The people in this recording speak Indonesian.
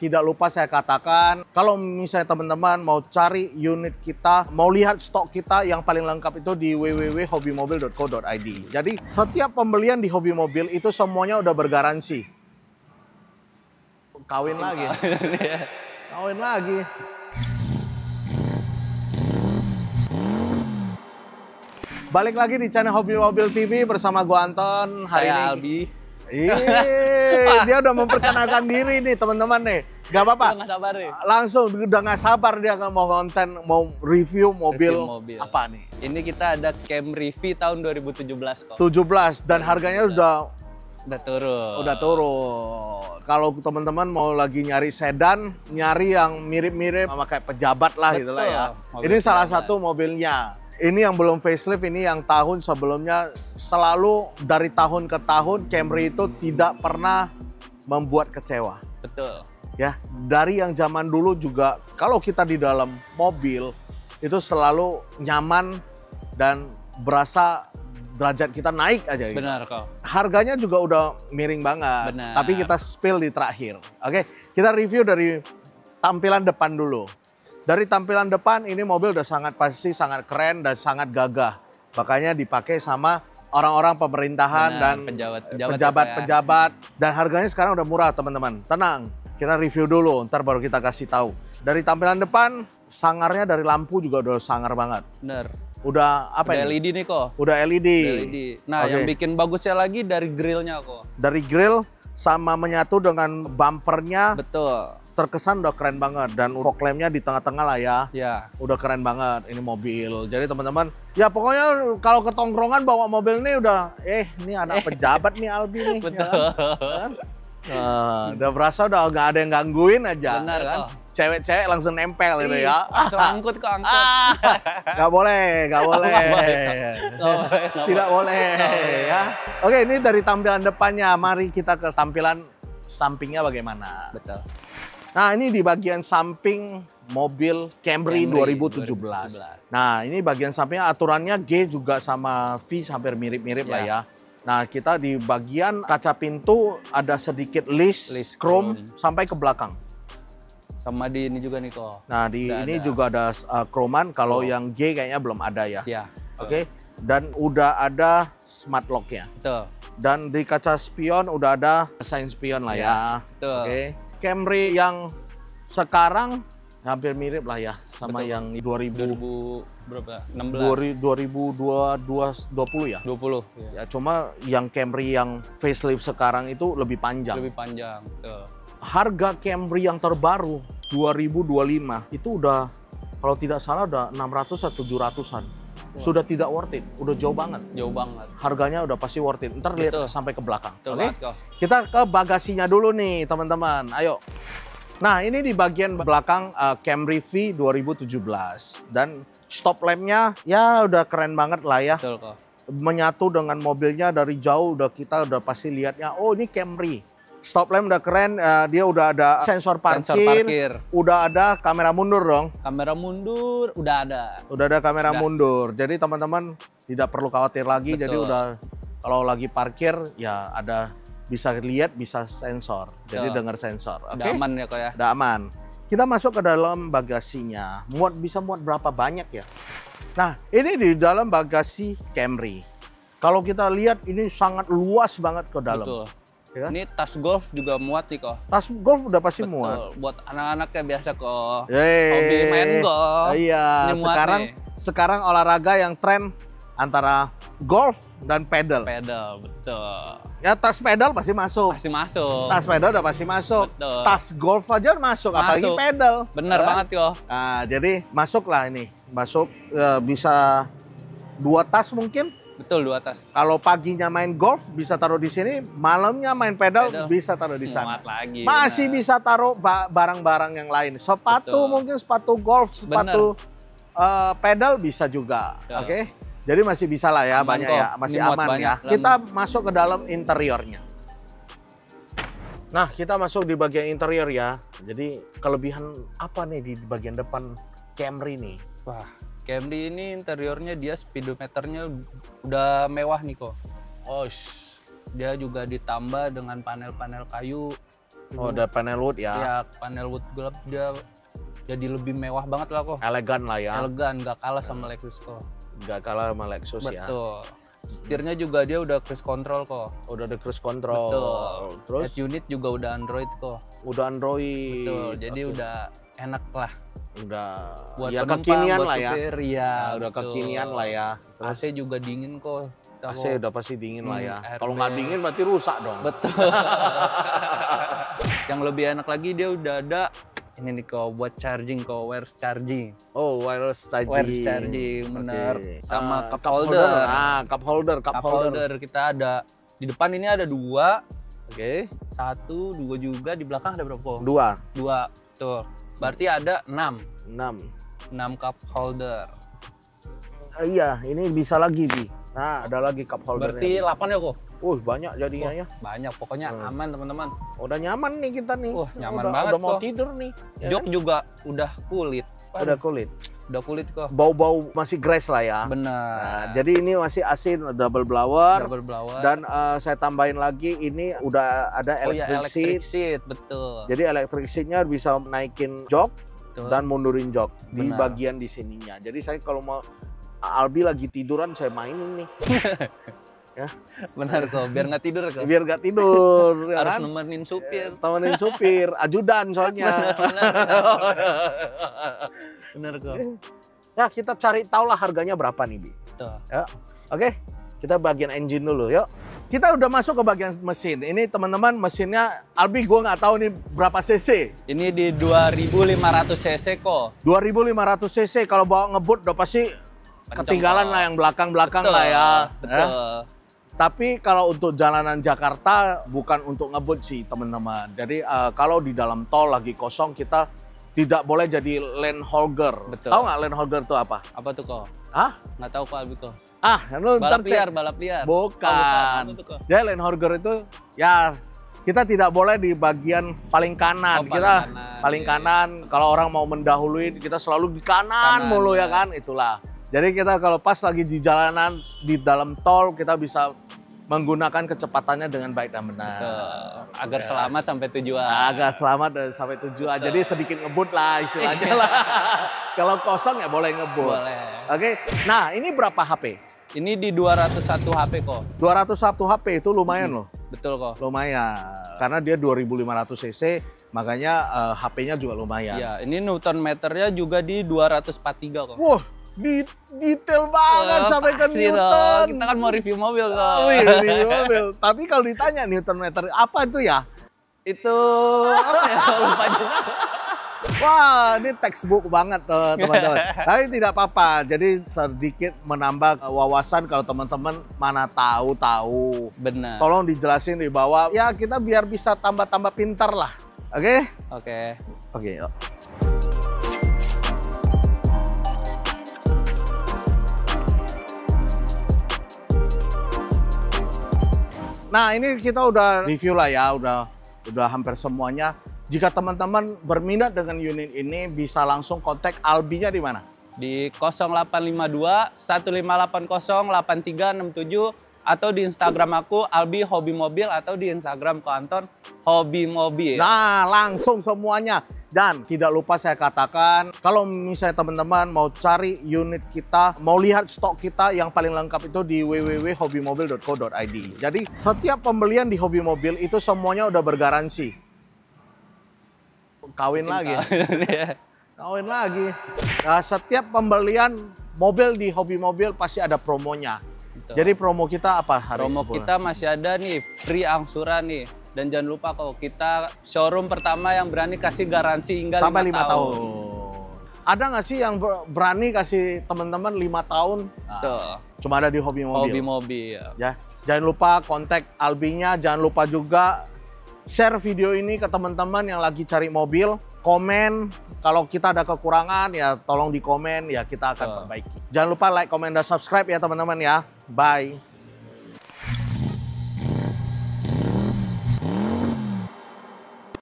tidak lupa saya katakan, kalau misalnya teman-teman mau cari unit kita, mau lihat stok kita yang paling lengkap itu di www.hobimobil.co.id. Jadi setiap pembelian di Hobi Mobil itu semuanya udah bergaransi. Kawin lagi. Kawin lagi. Balik lagi di channel Hobi Mobil TV bersama gua Anton. Hari Saya ini Albi. Dia udah memperkenalkan diri nih teman-teman nih. Gak apa-apa. Nggak sabar nih. Langsung udah nggak sabar dia mau konten, mau review mobil. Apa nih? Ini kita ada Camry V tahun 2017 kok. 17 dan harganya udah turun. Udah turun. Kalau teman-teman mau lagi nyari sedan, nyari yang mirip-mirip sama kayak pejabat lah gitu lah ya. Ini salah satu mobilnya. Ini yang belum facelift, ini yang tahun sebelumnya. Selalu dari tahun ke tahun Camry itu tidak pernah membuat kecewa. Betul. Ya, dari yang zaman dulu juga kalau kita di dalam mobil itu selalu nyaman dan berasa derajat kita naik aja gitu. Benar kok. Harganya juga udah miring banget. Benar. Tapi kita spill di terakhir. Oke, kita review dari tampilan depan dulu. Dari tampilan depan ini mobil udah pasti sangat keren dan sangat gagah. Makanya dipakai sama orang-orang pemerintahan dan pejabat-pejabat. Dan harganya sekarang udah murah teman-teman. Tenang, kita review dulu, ntar baru kita kasih tahu. Dari tampilan depan, sangarnya dari lampu juga udah sangar banget. Bener. Udah apa udah ini? LED nih kok. Udah LED. Nah, yang bikin bagusnya lagi dari grillnya kok. Dari grill sama menyatu dengan bumpernya. Betul. Terkesan udah keren banget dan fog lamp-nya di tengah-tengah lah ya. Ya. Udah keren banget ini mobil. Jadi teman-teman, ya pokoknya kalau ke tongkrongan bawa mobil ini udah ini anak pejabat nih Albi nih. Betul. Ya kan? Udah berasa udah nggak ada yang gangguin aja. Benar ya kan? kok. Cewek-cewek langsung nempel gitu ya. Langsung angkut kok, angkut. Nggak boleh, nggak boleh. Tidak boleh ya. Oke, ini dari tampilan depannya. Mari kita ke tampilan sampingnya bagaimana. Betul. Nah, ini di bagian samping mobil Camry 2017. Nah, ini bagian sampingnya aturannya G juga sama V hampir mirip-mirip lah ya. Nah, kita di bagian kaca pintu ada sedikit list chrome sampai ke belakang. Sama di ini juga nih kok. Nah, di ini juga ada chroman. Kalau yang G kayaknya belum ada ya. Iya. Oke. Dan udah ada smart lock-nya. Betul. Dan di kaca spion udah ada sign spion lah ya. Betul. Oke. Camry yang sekarang hampir mirip lah ya sama yang 2000 berapa? 16. 2020 ya? 20. Ya, cuma yang Camry yang facelift sekarang itu lebih panjang. Lebih panjang. Betul. Harga Camry yang terbaru 2025 itu udah kalau tidak salah udah 600 atau 700-an. Sudah tidak worth it, udah jauh banget. Jauh banget. Harganya udah pasti worth it. Ntar lihat sampai ke belakang. Oke. Kita ke bagasinya dulu nih teman-teman. Ayo. Nah, ini di bagian belakang Camry V 2017 dan stop lamp-nya ya udah keren banget lah ya. Betul kok. Menyatu dengan mobilnya dari jauh kita udah pasti lihatnya. Oh, ini Camry. Stop lamp udah keren, dia udah ada sensor parkir, udah ada kamera mundur dong. Kamera mundur udah ada. Udah ada kamera mundur, jadi teman-teman tidak perlu khawatir lagi. Betul. Jadi udah kalau lagi parkir ya ada bisa lihat, bisa sensor. Jadi dengar sensor. Udah aman ya kok ya. Udah aman. Kita masuk ke dalam bagasinya. Bisa muat berapa banyak ya? Nah, ini di dalam bagasi Camry. Kalau kita lihat ini sangat luas banget ke dalam. Betul. Ya? Ini tas golf juga muat nih kok. Tas golf udah pasti muat. Buat anak-anaknya biasa kok. Hobi main golf. Iya. Sekarang olahraga yang tren antara golf dan pedal. Pedal, betul. Ya tas pedal pasti masuk. Pasti masuk. Tas pedal udah pasti masuk. Betul. Tas golf aja masuk. Apalagi pedal. Bener banget kok. Nah, jadi masuk lah ini. Masuk bisa 2 tas mungkin. Betul, 2 tas. Kalau paginya main golf bisa taruh di sini, malamnya main pedal bisa taruh di sana. Lagi, masih bisa taruh barang-barang yang lain. Sepatu mungkin sepatu golf, sepatu pedal bisa juga. Oke. Jadi masih bisa lah ya, banyak ya, masih aman ya. Kita masuk ke dalam interiornya. Nah, kita masuk di bagian interior ya. Jadi kelebihan apa nih di bagian depan Camry nih? Wah, Camry ini interiornya dia speedometernya udah mewah nih kok. Oh, dia juga ditambah dengan panel-panel kayu Oh, ada panel wood ya. Ya, panel wood gelap dia jadi lebih mewah banget lah kok. Elegan lah ya. Elegan, nggak kalah sama Lexus kok. Nggak kalah sama Lexus ya. Betul. Setirnya juga dia udah cruise control kok. Udah ada cruise control. Betul. Terus Head unit juga udah Android kok. udah Android. Betul. Jadi Oke. udah enak lah. Udah Buat ya penumpang, kekinian buat lah ya. supir, iya, Udah betul. kekinian lah ya. Terus AC juga dingin kok. Kita AC kok. udah pasti dingin lah ya. airbag. Kalau nggak dingin berarti rusak dong. Betul. Yang lebih enak lagi dia udah ada ini nih kok buat charging kok, wireless charging. Oh, wireless charging. Wireless charging, bener. Oke. Sama cup cup holder. cup holder, Cup holder kita ada di depan ini ada 2, Oke. 1, 2 juga, di belakang ada berapa kok? 2, 2, tuh. Berarti ada 6 6. cup holder. Iya, ini bisa lagi, Bi. Nah, ada lagi cup holdernya. Berarti 8 ya kok? Banyak jadinya ya. Banyak, pokoknya aman teman-teman. Udah nyaman nih kita nih. Nyaman udah, banget udah mau kok. tidur nih. Ya Jok kan? juga udah kulit. Udah kulit. Udah kulit kok. Bau-bau masih grass lah ya. Bener. Nah, jadi ini masih AC double blower. Double blower. Dan saya tambahin lagi ini udah ada ya, electric electric seat. seat, betul. Jadi electric seatnya bisa naikin jok Betul. dan mundurin jok di Benar. bagian di sininya. Jadi saya kalau mau Albi lagi tiduran saya mainin nih. Ya, Benar kok, biar nggak tidur kok. biar gak tidur. ya Harus kan? nemenin supir. Temenin supir, ajudan soalnya. Bener kok. Ya kita cari tahu lah harganya berapa nih, Bi. Tuh. Ya. Oke, kita bagian engine dulu yuk. Kita udah masuk ke bagian mesin. Ini teman-teman mesinnya Albi gue nggak tahu nih berapa cc. Ini di 2500 cc kok. 2500 cc kalau bawa ngebut udah pasti ketinggalan kok. lah yang belakang-belakang lah ya. Betul. Tapi kalau untuk jalanan Jakarta bukan untuk ngebut sih teman-teman. Jadi kalau di dalam tol lagi kosong kita tidak boleh jadi lane hogger. Betul. Tahu nggak lane hogger itu apa? Apa tuh kok? Hah? Nggak tahu kok Albi kok. Lu ntar Balap cek. liar, balap liar. Bukan. Apa tuh kok? Jadi lane hogger itu ya kita tidak boleh di bagian paling kanan. Oh, Kita paling paling kanan, kanan. Kalau orang mau mendahului kita selalu di kanan mulu ya kan. Itulah. Jadi kita kalau pas lagi di jalanan di dalam tol kita bisa menggunakan kecepatannya dengan baik dan benar. Betul. Agar selamat sampai tujuan. Agak selamat dan sampai tujuan. Jadi sedikit ngebut lah istilahnya lah. Kalau kosong ya boleh ngebut. Boleh. Oke. Nah, ini berapa HP? Ini di 201 HP kok. 201 HP itu lumayan loh. Betul kok. Lumayan. Karena dia 2500 cc, makanya HP-nya juga lumayan. Iya, ini Newton meternya juga di 243 kok. Wah, detail banget sampai ke Pasti Newton. dong. Kita kan mau review mobil kok. Wih, review mobil. Tapi kalau ditanya Newton meter, apa itu ya? Itu apa ya? Lupa juga. Wah, ini textbook banget teman-teman. Tapi tidak apa-apa. Jadi sedikit menambah wawasan kalau teman-teman mana tahu. Benar. Tolong dijelasin di bawah. Ya kita biar bisa tambah-tambah pintar lah. Oke? Oke. Oke, yuk. Nah, ini kita udah review lah ya, udah hampir semuanya. Jika teman-teman berminat dengan unit ini, bisa langsung kontak Albi-nya di mana? Di 0852 1580 8367 atau di Instagram aku Albi Hobi Mobil atau di Instagram Ko Anton Hobi Mobil. Nah, langsung semuanya. Dan tidak lupa saya katakan, kalau misalnya teman-teman mau cari unit kita, mau lihat stok kita yang paling lengkap itu di www.hobimobil.co.id. Jadi setiap pembelian di Hobi Mobil itu semuanya udah bergaransi. Kawin lagi. Kawin lagi. Nah, setiap pembelian mobil di Hobi Mobil pasti ada promonya. Betul. Jadi promo kita apa hari Promo ini? kita masih ada nih, free angsuran nih. Dan jangan lupa kok, kita showroom pertama yang berani kasih garansi hingga sampai 5 5 tahun. tahun. Ada nggak sih yang berani kasih teman-teman 5 tahun? Nah, Tuh, cuma ada di Hobi Mobil. Hobi Mobil. Ya, jangan lupa kontak Albinya, jangan lupa juga share video ini ke teman-teman yang lagi cari mobil, komen. Kalau kita ada kekurangan ya tolong di komen ya kita akan perbaiki. Jangan lupa like, comment, dan subscribe ya teman-teman ya. Bye.